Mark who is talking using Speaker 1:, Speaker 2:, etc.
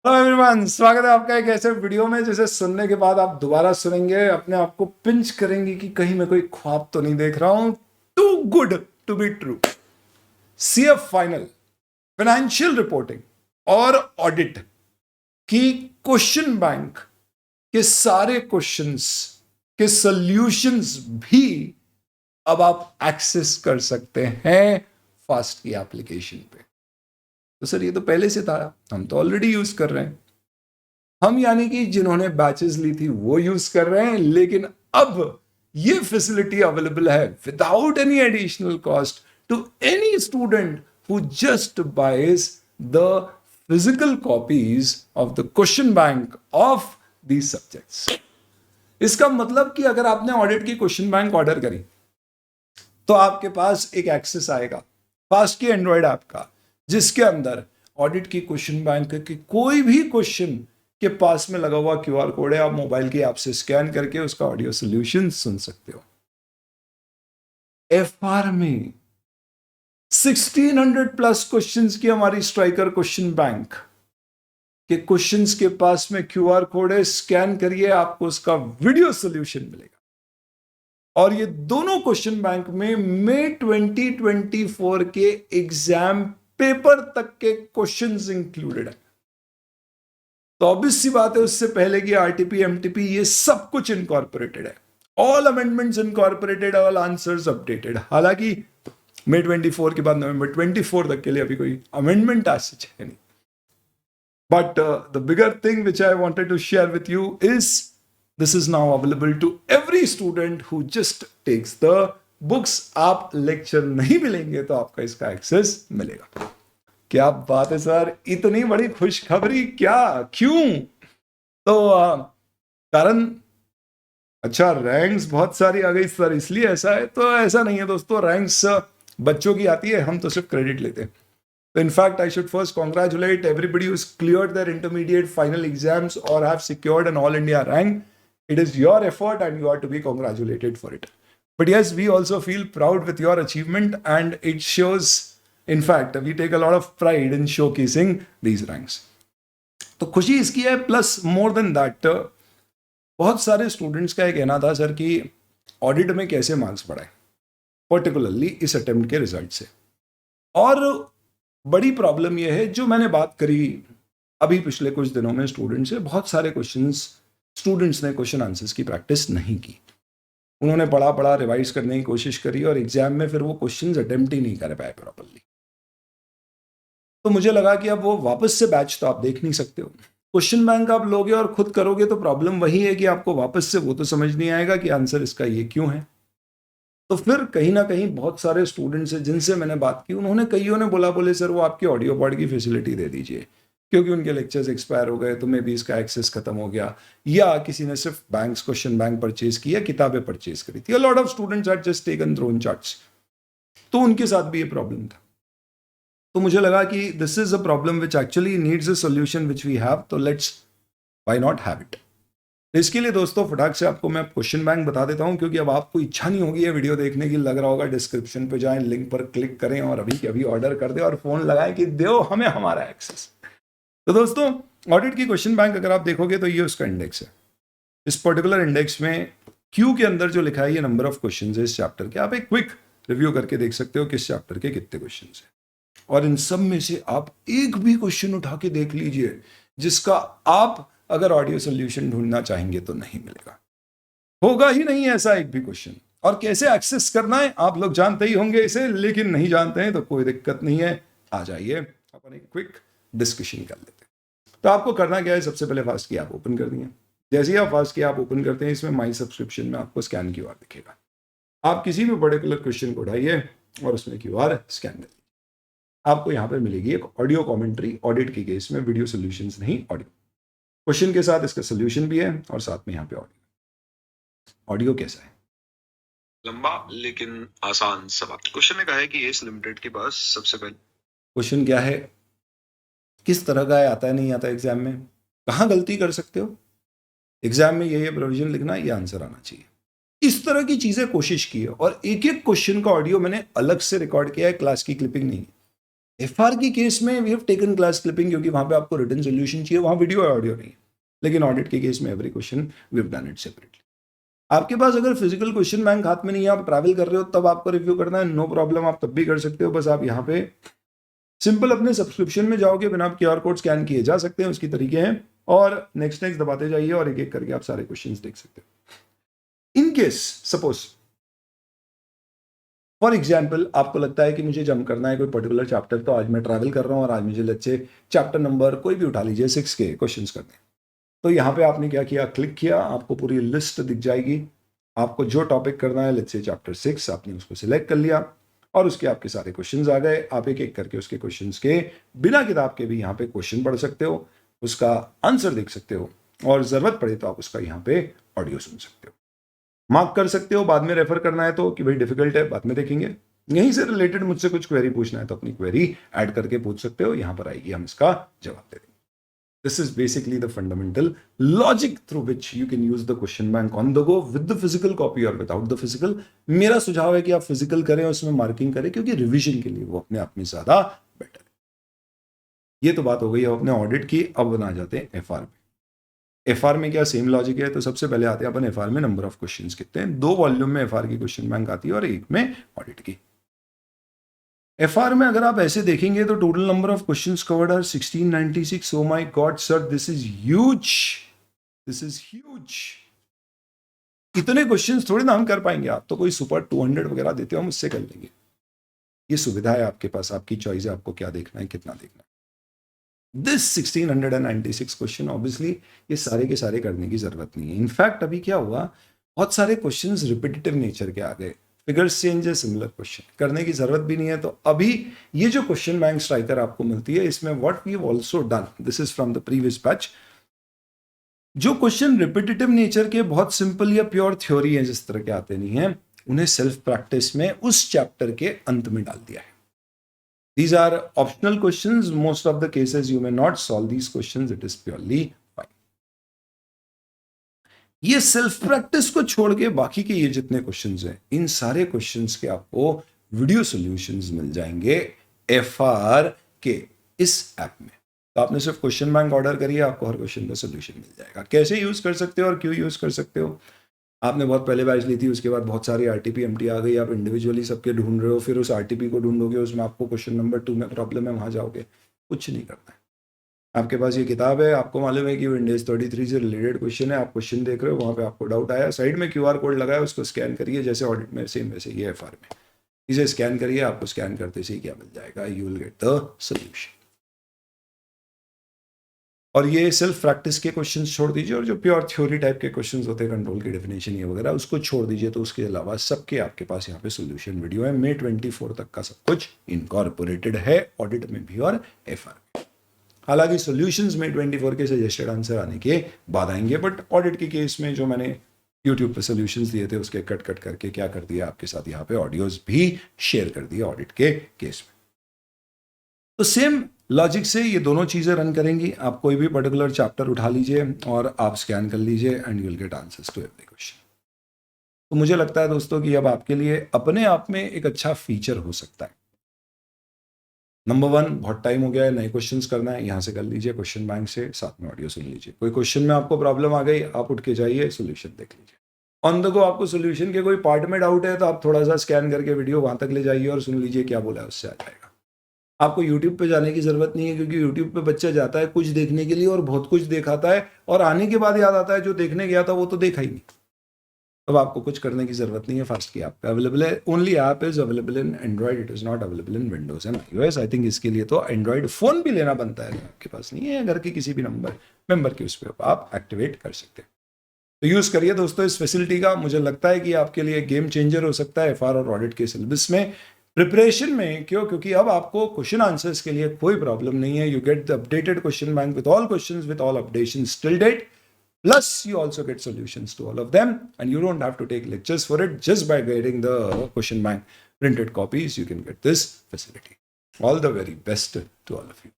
Speaker 1: Hello everyone, स्वागत है आपका एक ऐसे वीडियो में जिसे सुनने के बाद आप दोबारा सुनेंगे, अपने आप को पिंच करेंगे कि कहीं मैं कोई ख्वाब तो नहीं देख रहा हूं। Too good to be true. CF final, financial reporting और ऑडिट की क्वेश्चन बैंक के सारे क्वेश्चंस के सॉल्यूशंस भी अब आप एक्सेस कर सकते हैं फास्ट की एप्लीकेशन पे। तो सर ये तो पहले से था, हम तो ऑलरेडी यूज कर रहे हैं। हम यानी कि जिन्होंने बैचेस ली थी वो यूज कर रहे हैं, लेकिन अब ये फैसिलिटी अवेलेबल है without any additional cost to any student who just buys the physical copies of the question bank of these subjects. इसका मतलब कि अगर आपने ऑडिट की क्वेश्चन बैंक ऑर्डर करी तो आपके पास एक एक्सेस आएगा फास्ट की एंड्रॉइड ऐप का, जिसके अंदर ऑडिट की क्वेश्चन बैंक के कोई भी क्वेश्चन के पास में लगा हुआ क्यूआर कोड है, आप मोबाइल की ऐप से स्कैन करके उसका ऑडियो सॉल्यूशन सुन सकते हो। एफआर में 1600 प्लस क्वेश्चंस की हमारी स्ट्राइकर क्वेश्चन बैंक के क्वेश्चंस के पास में क्यूआर कोड है, स्कैन करिए, आपको उसका वीडियो सॉल्यूशन मिलेगा। और ये दोनों क्वेश्चन बैंक में मई 2024 के एग्जाम पेपर तक के क्वेश्चंस इंक्लूडेड है। तो ऑब्वियस सी बात है, उससे पहले की आरटीपी एमटीपी ये सब कुछ इनकॉर्पोरेटेड है, all amendments incorporated, all answers updated. हालांकि मई 24 के बाद नवंबर 24 तक के लिए अभी कोई अमेंडमेंट आज सच है नहीं। But the bigger thing which I wanted to share with you is this is now available to every student who just takes the books. आप लेक्चर नहीं मिलेंगे तो आपका इसका एक्सेस मिलेगा। क्या बात है सर, इतनी बड़ी खुशखबरी क्या, क्यों? तो कारण अच्छा, रैंक्स बहुत सारी आ गई सर इसलिए ऐसा है। तो ऐसा नहीं है दोस्तों, रैंक्स बच्चों की आती है, हम तो सिर्फ क्रेडिट लेते हैं। तो in fact I should first congratulate everybody who's cleared their intermediate final exams or have secured an all India rank. It is your effort and you are to be congratulated for it. But yes, we also feel proud with your achievement and it shows. In fact, we take a lot of pride in showcasing these ranks. तो खुशी इसकी है, plus more than that बहुत सारे students का एक कहना था सर कि ऑडिट में कैसे मार्क्स बढ़ाए, पर्टिकुलरली इस अटेम्प्ट के रिजल्ट से। और बड़ी प्रॉब्लम यह है, जो मैंने बात करी अभी पिछले कुछ दिनों में स्टूडेंट से, बहुत सारे स्टूडेंट्स ने क्वेश्चन आंसर्स की प्रैक्टिस नहीं की। उन्होंने पढ़ा रिवाइज करने की कोशिश करी और एग्जाम में फिर वो क्वेश्चंस अटेम्प्ट ही नहीं कर पाए प्रॉपरली। तो मुझे लगा कि अब वो वापस से बैच तो आप देख नहीं सकते हो, क्वेश्चन बैंक आप लोगे और खुद करोगे तो प्रॉब्लम वही है कि आपको वापस से वो तो समझ नहीं आएगा कि आंसर इसका ये क्यों है। तो फिर कहीं ना कहीं बहुत सारे स्टूडेंट्स हैं जिनसे मैंने बात की, उन्होंने कईयों ने बोले सर वो आपकी ऑडियो पॉड की फैसिलिटी दे दीजिए, क्योंकि उनके लेक्चर्स एक्सपायर हो गए तो मे भी इसका एक्सेस खत्म हो गया, या किसी ने सिर्फ बैंक्स क्वेश्चन बैंक परचेज किया, किताबें परचेज करी थी। A lot of students had just taken thrown charts, तो उनके साथ भी ये प्रॉब्लम था। तो मुझे लगा कि this is a problem which actually needs a solution which we have, तो let's why not have it. इसके लिए दोस्तों फटाक से आपको मैं क्वेश्चन बैंक बता देता हूं, क्योंकि अब आपको इच्छा नहीं होगी ये वीडियो देखने की, लग रहा होगा डिस्क्रिप्शन पे जाएं, लिंक पर क्लिक करें और अभी के अभी ऑर्डर कर दें और फोन लगाएं कि दो हमें हमारा एक्सेस। तो दोस्तों ऑडिट की क्वेश्चन बैंक अगर आप देखोगे तो ये उसका इंडेक्स है। इस पर्टिकुलर इंडेक्स में क्यू के अंदर जो लिखा है ये नंबर ऑफ क्वेश्चन है इस चैप्टर के। आप एक क्विक रिव्यू करके देख सकते हो किस चैप्टर के कितने क्वेश्चन है, और इन सब में से आप एक भी क्वेश्चन उठा के देख लीजिए जिसका आप अगर ऑडियो सोल्यूशन ढूंढना चाहेंगे तो नहीं मिलेगा, होगा ही नहीं ऐसा एक भी क्वेश्चन। और कैसे एक्सेस करना है आप लोग जानते ही होंगे इसे, लेकिन नहीं जानते हैं तो कोई दिक्कत नहीं है, आ जाइए अपन एक क्विक डिस्कशन कर लेते हैं। तो आपको करना क्या है, सबसे पहले फास्ट की ऐप ओपन करनी है। जैसे ही आप फास्ट की ऐप ओपन करते हैं, इसमें माई सब्सक्रिप्शन में आपको स्कैन क्यूआर दिखेगा। आप किसी भी पर्टिकुलर क्वेश्चन को उठाइए और उसमें क्यूआर स्कैन करिए। आपको यहाँ पर मिलेगी एक ऑडियो कॉमेंट्री, ऑडिट के केस में वीडियो सोल्यूशंस नहीं, ऑडियो क्वेश्चन के साथ इसका सोल्यूशन भी है और साथ में यहाँ पे ऑडियो। ऑडियो कैसा है?
Speaker 2: लंबा लेकिन आसान सवाल। क्वेश्चन ने कहा है कि एस लिमिटेड के पास सबसे पहले
Speaker 1: क्वेश्चन क्या है, किस तरह का है, आता है नहीं आता एग्जाम में, कहाँ गलती कर सकते हो, एग्जाम में ये प्रोविजन लिखना, ये आंसर आना चाहिए, इस तरह की चीजें कोशिश की है। और एक एक क्वेश्चन का ऑडियो मैंने अलग से रिकॉर्ड किया है, क्लास की क्लिपिंग नहीं। FR के केस में we have taken class clipping, क्योंकि वहां पे आपको रिटन सोल्यूशन चाहिए, वहां वीडियो ऑडियो नहीं है। लेकिन ऑडिट के केस में every question we have done it separately. आपके पास अगर फिजिकल क्वेश्चन बैंक हाथ में नहीं है, आप ट्रैवल कर रहे हो, तब आपको रिव्यू करना है, नो प्रॉब्लम, आप तब भी कर सकते हो। बस आप यहाँ पे सिंपल अपने सब्सक्रिप्शन में जाओगे, बिना आप QR कोड स्कैन किए जा सकते हैं, उसकी तरीके हैं, और नेक्स्ट दबाते जाइए और एक एक करके आप सारे क्वेश्चंस देख सकते हो। In case suppose for example आपको लगता है कि मुझे जंप करना है कोई पर्टिकुलर चैप्टर, तो आज मैं ट्रैवल कर रहा हूं और आज मुझे लेट्स चैप्टर नंबर कोई भी उठा लीजिए 6 के क्वेश्चंस करने हैं। तो यहाँ पे आपने क्या किया, क्लिक किया, आपको पूरी लिस्ट दिख जाएगी। आपको जो टॉपिक करना है, लेट्स से चैप्टर 6, आपने उसको सिलेक्ट कर लिया और उसके आपके सारे क्वेश्चंस आ गए। आप एक एक करके उसके क्वेश्चंस के बिना किताब के भी यहाँ पे क्वेश्चन पढ़ सकते हो, उसका आंसर देख सकते हो, और जरूरत पड़े तो आप उसका यहाँ पे ऑडियो सुन सकते हो, मार्क कर सकते हो। बाद में रेफर करना है तो कि भाई डिफिकल्ट है, बाद में देखेंगे। यहीं से रिलेटेड मुझसे कुछ क्वेरी पूछना है तो अपनी क्वेरी ऐड करके पूछ सकते हो, यहां पर आएगी, हम इसका जवाब दे देंगे। This is basically the fundamental logic through which you can use the question bank on the go with the physical copy or without the physical. मेरा सुझाव है कि आप फिजिकल करें और उसमें मार्किंग करें, क्योंकि रिवीजन के लिए वो अपने आप में ज्यादा बेटर है। ये तो बात हो गई है अपने ऑडिट की। अब बना जाते हैं FR में। FR में क्या सेम लॉजिक है? तो सबसे पहले आते हैं अपन FR में नंबर ऑफ क्वेश्चंस कितने हैं। 2 वॉल्यूम में FR की क्वेश्चन बैंक आती है और एक में ऑडिट की। FR में अगर आप ऐसे देखेंगे तो total number of questions covered are 1696। Oh my God sir, this is huge, this is huge. इतने क्वेश्चंस थोड़ी ना हम कर पाएंगे। आप तो कोई सुपर 200 वगैरह देते हो, हम उससे कर लेंगे। ये सुविधा है आपके पास, आपकी चॉइस है, आपको क्या देखना है, कितना देखना है। दिस 1696 क्वेश्चन, ऑब्वियसली ये सारे के सारे करने की जरूरत नहीं है। इनफैक्ट अभी क्या हुआ, बहुत सारे क्वेश्चंस रिपीटेटिव नेचर के आ गए, फिगर्स चेंज है, सिमिलर क्वेश्चन करने की जरूरत भी नहीं है। तो अभी ये जो क्वेश्चन बैंक स्ट्राइकर आपको मिलती है, इसमें what we have also done, this is from the previous batch, जो क्वेश्चन रिपीटेटिव नेचर के बहुत सिंपल या प्योर थ्योरी है, जिस तरह के आते नहीं है, उन्हें सेल्फ प्रैक्टिस में उस चैप्टर के अंत में डाल दिया है। These are optional questions, most of the cases you may not solve these questions, it is purely fine. ये सेल्फ प्रैक्टिस को छोड़ के बाकी के ये जितने क्वेश्चंस हैं, इन सारे क्वेश्चंस के आपको वीडियो सॉल्यूशंस मिल जाएंगे FR के इस ऐप में। तो आपने सिर्फ क्वेश्चन बैंक ऑर्डर करिए, आपको हर क्वेश्चन का सोल्यूशन मिल जाएगा। कैसे यूज कर सकते हो और क्यों यूज कर सकते हो, आपने बहुत पहले बैच ली थी, उसके बाद बहुत सारी RTP MT आ गई, आप इंडिविजुअली सबके ढूंढ रहे हो, फिर उस RTP को ढूंढोगे, उसमें आपको क्वेश्चन नंबर 2 में प्रॉब्लम है, वहां जाओगे। कुछ नहीं करना है, आपके पास ये किताब है, आपको मालूम है कि विंडोज 33 से रिलेटेड क्वेश्चन है, आप क्वेश्चन देख रहे हो, वहां पे आपको डाउट आया, साइड में QR कोड लगा है, उसको स्कैन करिए, जैसे ऑडिट में सेम वैसे ये FR में, इसे स्कैन करिए, आपको स्कैन करते से ही क्या मिल जाएगा, you will get the solution. और ये सेल्फ प्रैक्टिस के क्वेश्चंस छोड़ दीजिए, और जो प्योर थ्योरी टाइप के क्वेश्चंस होते हैं, कंट्रोल की डेफिनेशन ये वगैरह, उसको छोड़ दीजिए। तो उसके अलावा सबके आपके पास यहाँ पे सोल्यूशन वीडियो है। May 24 तक का सब कुछ इनकॉर्पोरेटेड है, ऑडिट में भी और FR में। हालांकि सॉल्यूशंस में 24 के सजेस्टेड आंसर आने के बाद आएंगे, बट ऑडिट के केस में जो मैंने यूट्यूब पे सॉल्यूशंस दिए थे, उसके कट करके क्या कर दिया, आपके साथ यहाँ पे ऑडियोज भी शेयर कर दिए ऑडिट के केस में। तो सेम लॉजिक से ये दोनों चीजें रन करेंगी। आप कोई भी पर्टिकुलर चैप्टर उठा लीजिए और आप स्कैन कर लीजिए and you will get answers to every question. तो मुझे लगता है दोस्तों कि अब आपके लिए अपने आप में एक अच्छा फीचर हो सकता है। नंबर 1, बहुत टाइम हो गया है, नए क्वेश्चंस करना है, यहाँ से कर लीजिए क्वेश्चन बैंक से, साथ में ऑडियो सुन लीजिए। कोई क्वेश्चन में आपको प्रॉब्लम आ गई, आप उठ के जाइए, सोल्यूशन देख लीजिए। ऑन द गो आपको सोल्यूशन के कोई पार्ट में डाउट है तो आप थोड़ा सा स्कैन करके वीडियो वहां तक ले जाइए और सुन लीजिए क्या बोला है, उससे आ जाएगा। आपको YouTube पे जाने की जरूरत नहीं है, क्योंकि YouTube पे बच्चा जाता है कुछ देखने के लिए और बहुत कुछ दिखाता है, और आने के बाद याद आता है जो देखने गया था वो तो देखा ही नहीं। अब आपको कुछ करने की जरूरत नहीं है, फास्ट की ऐप पे अवेलेबल है। Only app is available in Android, it is not available in Windows and iOS। I think इसके लिए तो एंड्रॉइड फोन भी लेना बनता है, आपके पास नहीं है, घर के किसी भी मेंबर के उस पर आप एक्टिवेट कर सकते हैं। तो यूज करिए दोस्तों इस फैसिलिटी का। मुझे लगता है कि आपके लिए गेम चेंजर हो सकता है FR और ऑडिट के सिलेबस में, प्रिपरेशन में। क्यों? क्योंकि अब आपको क्वेश्चन आंसर्स के लिए कोई प्रॉब्लम नहीं है। You get the updated question bank with all questions, with all updations till date. Plus, you also get solutions to all of them, and you don't have to take lectures for it. Just by getting the question bank printed copies, you can get this facility. All the very best to all of you.